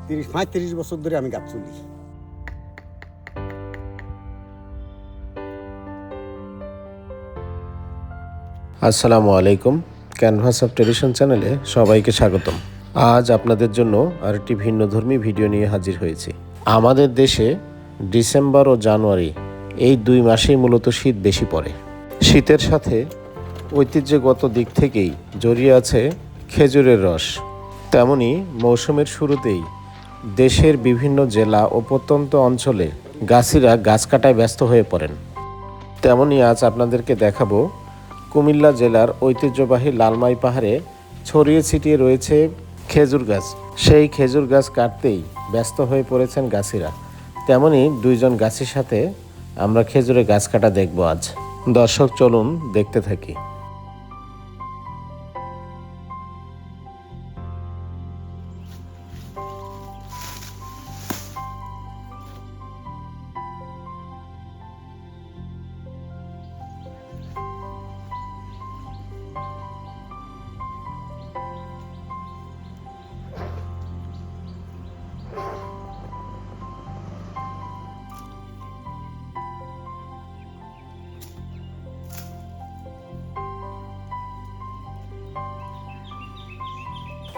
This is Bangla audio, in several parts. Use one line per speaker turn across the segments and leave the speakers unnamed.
30-35 বছর ধরে আমি গাছ তুলি।
আসসালামু আলাইকুম। ক্যানভাস অফ ট্রেডিশন চ্যানেলে সবাইকে স্বাগতম। আজ আপনাদের জন্য আরেকটি ভিন্নধর্মী ভিডিও নিয়ে হাজির হয়েছি। আমাদের দেশে ডিসেম্বর ও জানুয়ারি এই 2 মাসেই মূলত শীত বেশি পড়ে। শীতের সাথে ঐতিহ্যগত দিক থেকেই জড়িয়ে আছে খেজুরের রস। তেমনি মৌসুমের শুরুতেই দেশের বিভিন্ন জেলা ও প্রত্যন্ত অঞ্চলে গাছিরা গাছ কাটায় ব্যস্ত হয়ে পড়েন। তেমনি আজ আপনাদেরকে দেখাবো কুমিল্লা জেলার ঐতিহ্যবাহী লালমাই পাহাড়ে ছড়িয়ে ছিটিয়ে রয়েছে খেজুর গাছ। সেই খেজুর গাছ কাটতেই ব্যস্ত হয়ে পড়েছেন গাছিরা। তেমনি 2 জন গাছির সাথে আমরা খেজুরের গাছ কাটা দেখব আজ। দর্শক চলুন দেখতে থাকি।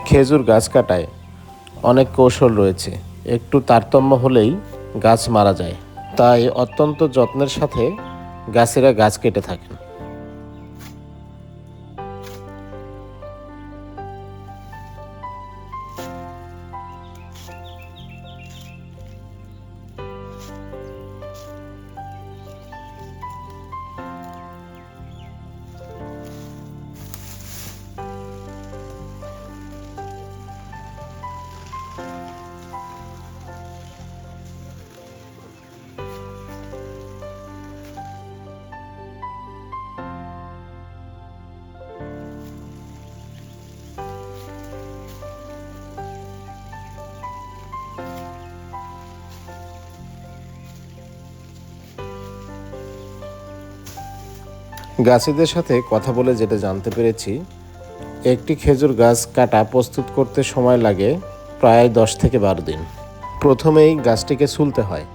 খেজুর গাছ কাটায় অনেক কৌশল রয়েছে। একটু তারতম্য হলেই গাছ মারা যায়, তাই অত্যন্ত যত্নের সাথে গাছেরা গাছ কেটে থাকেন। গাছিদের সাথে কথা বলে যেটা জানতে পেরেছি, একটি খেজুর গাছ কাটা প্রস্তুত করতে সময় লাগে প্রায় 10 থেকে 12 দিন। প্রথমেই গাছটিকে ছুলতে হয়।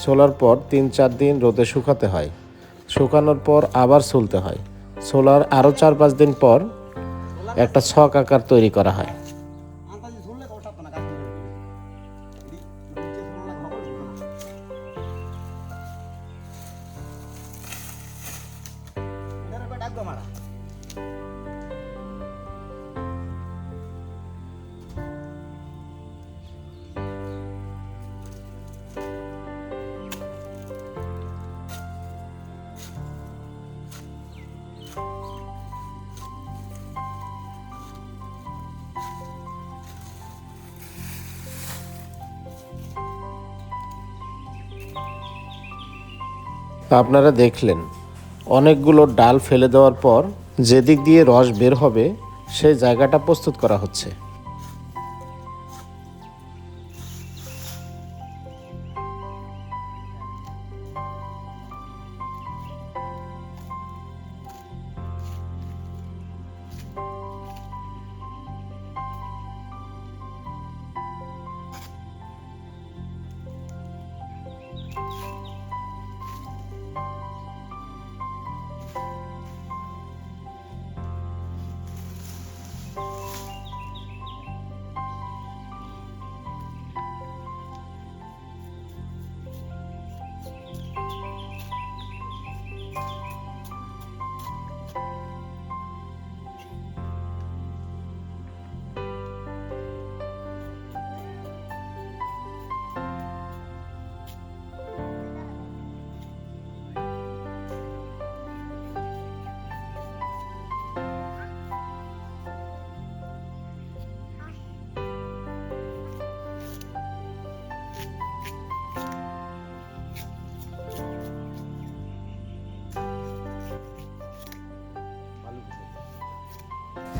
ছোলার পর 3-4 দিন রোদে শুকাতে হয়। শুকানোর পর আবার ছুলতে হয়। ছোলার আরও 4-5 দিন পর একটা ছক আকার তৈরি করা হয়। আপনারা দেখলেন অনেকগুলো ডাল ফেলে দেওয়ার পর যেদিক দিয়ে রস বের হবে সেই জায়গাটা প্রস্তুত করা হচ্ছে।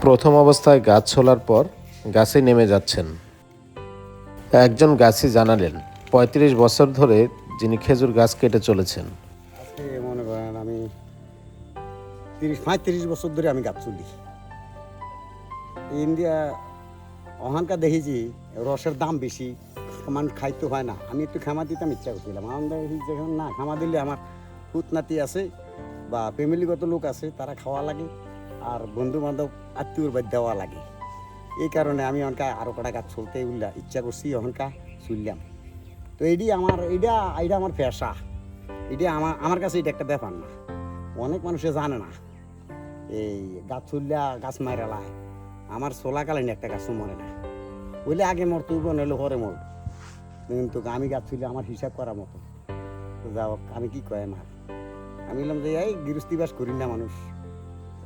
প্রথম অবস্থায় গাছ ছোলার পর গাছে নেমে যাচ্ছেন। একজন গাছি জানালেন 35 বছর ধরে যিনি খেজুর গাছ কেটে চলেছেন।
আজকে মনে করেন আমি 30-35 বছর ধরে আমি গাছ তুলি। ইন্ডিয়া অহানকার দেখেছি রসের দাম বেশি, মানুষ খাইতে হয় না, আমি একটু খামা দিতাম ইচ্ছা করছিলাম। আমাদের যেখানে না খামা দিলে আমার পুত নাতি আছে বা ফ্যামিলিগত লোক আছে, তারা খাওয়া লাগে আর বন্ধু বান্ধব আত্মীয়র বাদ দেওয়া লাগে। এই কারণে আমি অনকা আরও কটা গাছ চলতে উঠলা ইচ্ছা করছি, অহনকা চললাম। তো এইটা আমার পেশা, এটা আমার কাছে এটা একটা ব্যাপার না। অনেক মানুষে জানে না এই গাছ চললা গাছ মাইরালায়। আমার চলাকালীন একটা গাছও মরে না, বলে আগে মরতে নইলে পরে মর, কিন্তু আমি গাছ চললে আমার হিসাব করার মতো। তো যাও, আমি কি কয় না, আমি বললাম যে এই গৃহস্থী বাস করি না মানুষ,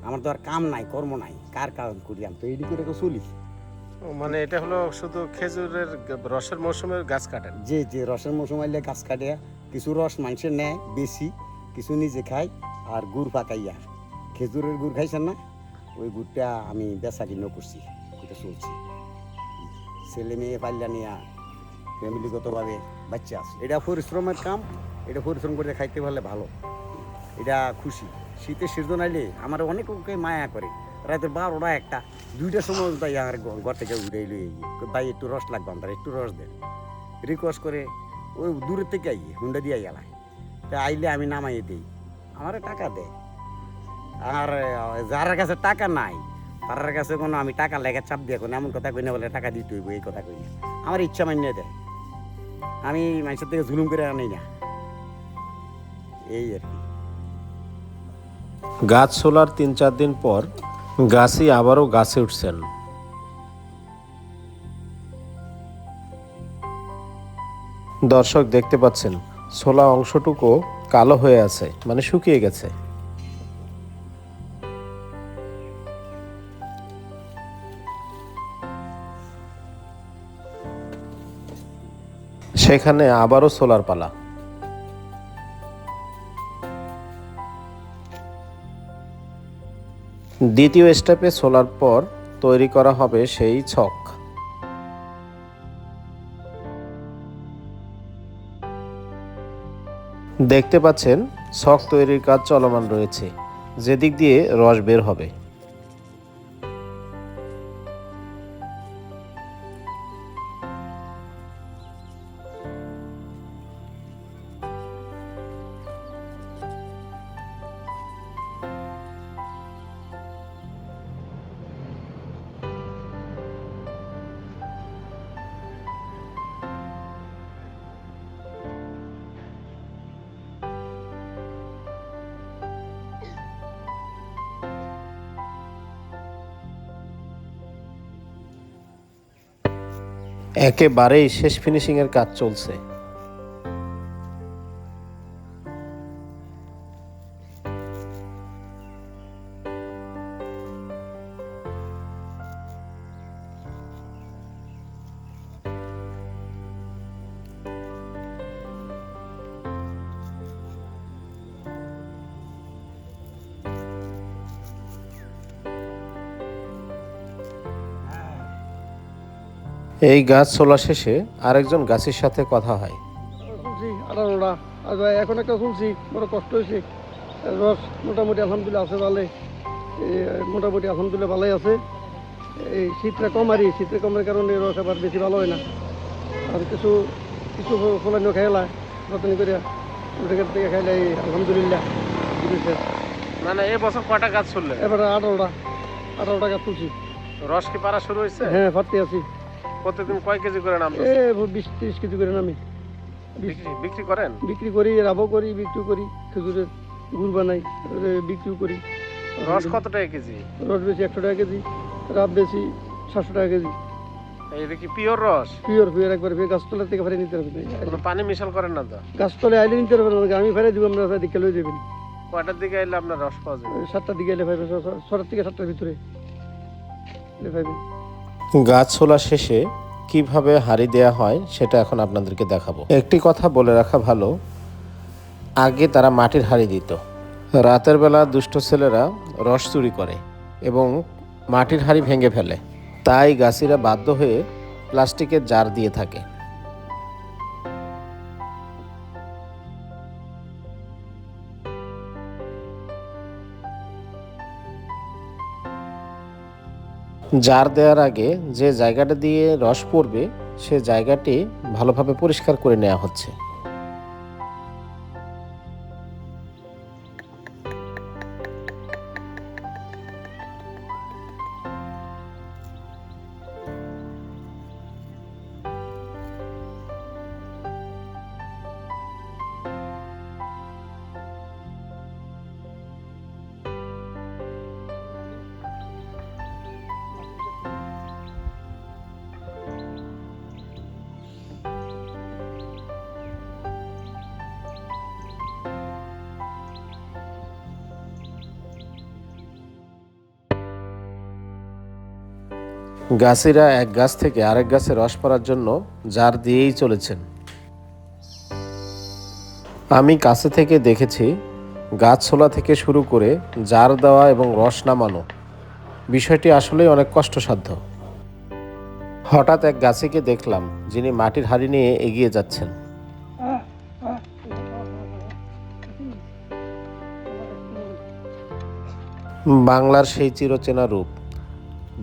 আমার তো আর কাম নাই কর্ম নাই, কার কারণ করি আমি তো এইটি করে তো চলি।
মানে এটা হলো শুধু খেজুরের রসের মৌসুমের গাছ কাটেন?
যে রসের মৌসুম আইলে গাছ কাটে, কিছু রস মানুষের নেয় বেশি, কিছু নিজে খাই, আর গুড় পাকাইয়া। খেজুরের গুড় খাইছেন না, ওই গুড়টা আমি বেচা কিনো করছি, এটা চলছি। ছেলে মেয়ে পাল্লা নিয়ে ফ্যামিলিগতভাবে বাচ্চা আছে। এটা পরিশ্রমের কাম, এটা পরিশ্রম করে খাইতে পারলে ভালো, এটা খুশি। শীতের সিজন আইলে আমার অনেক লোকে মায়া করে, রাতের 12টা 1টা 2টার সময় তাই আমার ঘর থেকে উঠে এলো, ভাই একটু রস লাগবে, আমার একটু রস দেন, রিকোয়েস্ট করে। ওই দূরের থেকে আইয়ে হুন্ডা দিয়ে গেলাম, তা আইলে আমি নামাইয়ে দিই, আমার টাকা দেয়। আর যার কাছে টাকা নাই তার কাছে কোনো আমি টাকা লেগে চাপ দিয়ে কোনো এমন কথা কই না, বলে টাকা দিতে হইব এই কথা কই না, আমার ইচ্ছা মানিয়ে দেয়। আমি মানুষের থেকে জুলুম করে আনি না, এই আর কি।
গাছ ছোলার 3-4 দিন পর গাছই আবারও গাছে উঠছেন। দর্শক দেখতে পাচ্ছেন ছোলা অংশটুকু কালো হয়ে আছে, মানে শুকিয়ে গেছে। সেখানে আবারও ছোলার পালা। দ্বিতীয় স্টেপে ছোলার পর তৈরি করা হবে সেই ছক। দেখতে পাচ্ছেন ছক তৈরির কাজ চলমান রয়েছে, যেদিক দিয়ে রস বের হবে। একেবারেই শেষ ফিনিশিং এর কাজ চলছে। এই গাছ ছোলা শেষে আরেকজন গাছের সাথে কথা হয়।
শুনছি 18টা, আর এখন একটা শুনছি, বড় কষ্ট হয়েছে। রস মোটামুটি আলহামদুলিল্লাহ আছে, ভালোই মোটামুটি আলহামদুলিল্লাহ ভালোই আছে। এই শীতটা কমারি, শীতের কমের কারণে রস আবার বেশি ভালো হয় না। আর কিছু কিছু ফলানিও খাইলা রতনি করিয়া ওটা থেকে খাইলে আলহামদুলিল্লাহ বুঝেছে।
মানে এই বছর কয়টা গাছ ছুললেন?
এবারে 18টা গাছ তুলছি।
রস কি পারা শুরু হয়েছে?
হ্যাঁ, ফাটতে আছি।
প্রতিদিন কয় কেজি করে নাম?
20-30 কেজি করে নামি।
বিক্রি করেন?
বিক্রি করি, রাবও করি, বিক্রি করি, খেজুরের গুড় বানাই, বিক্রিও করি।
রস কত টাকা কেজি?
রস বেশি 100 টাকা কেজি, রাব বেশি 700 টাকা কেজি।
এটা কি পিওর রস?
পিওর একবার গাছতলা থেকে ফেরে নিতে হবে।
কোনো পানি মিশাল করেন না তো?
গাছতলে আইলে নিতে হবে না, আমি ফেরে দিব, আমরা দেখে লই যাবেন।
কয়টার দিকে এলে আপনার রস পাওয়া যাবে?
7টার দিকে এলে পাইবে, 6টা থেকে 7টার ভিতরে এলে পাইবে।
গাছ ছোলা শেষে কিভাবে হাঁড়ি দেয়া হয় সেটা এখন আপনাদেরকে দেখাবো। একটি কথা বলে রাখা ভালো, আগে তারা মাটির হাঁড়ি দিত। রাতের বেলা দুষ্ট ছেলেরা রস চুরি করে এবং মাটির হাঁড়ি ভেঙে ফেলে, তাই গাছিরা বাধ্য হয়ে প্লাস্টিকের জার দিয়ে থাকে। জার দেওয়ার আগে যে জায়গাটা দিয়ে রস পড়বে সে জায়গাটি ভালোভাবে পরিষ্কার করে নেওয়া হচ্ছে। গাছিরা এক গাছ থেকে আরেক গাছে রস পড়ার জন্য জার দিয়েই চলেছেন। আমি কাছে থেকে দেখেছি গাছ ছোলা থেকে শুরু করে জার দেওয়া এবং রস নামানো, বিষয়টি আসলেই অনেক কষ্টসাধ্য। হঠাৎ এক গাছিকে দেখলাম যিনি মাটির হাঁড়ি নিয়ে এগিয়ে যাচ্ছেন। বাংলার সেই চিরচেনা রূপ,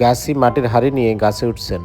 গাছি মাটির হাঁড়ি নিয়ে গাছে উঠছেন।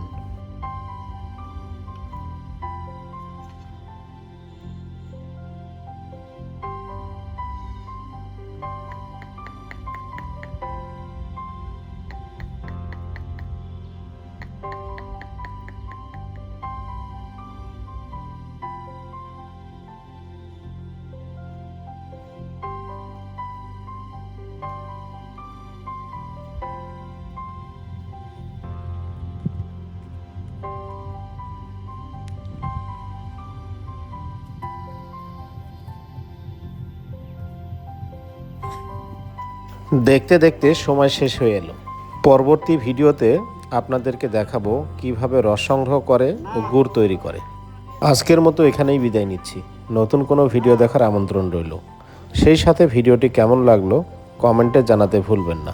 দেখতে দেখতে সময় শেষ হয়ে এলো। পরবর্তী ভিডিওতে আপনাদেরকে দেখাবো কিভাবে রস সংগ্রহ করে ও গুড় তৈরি করে। আজকের মতো এখানেই বিদায় নিচ্ছি। নতুন কোনো ভিডিও দেখার আমন্ত্রণ রইল। সেই সাথে ভিডিওটি কেমন লাগলো কমেন্টে জানাতে ভুলবেন না।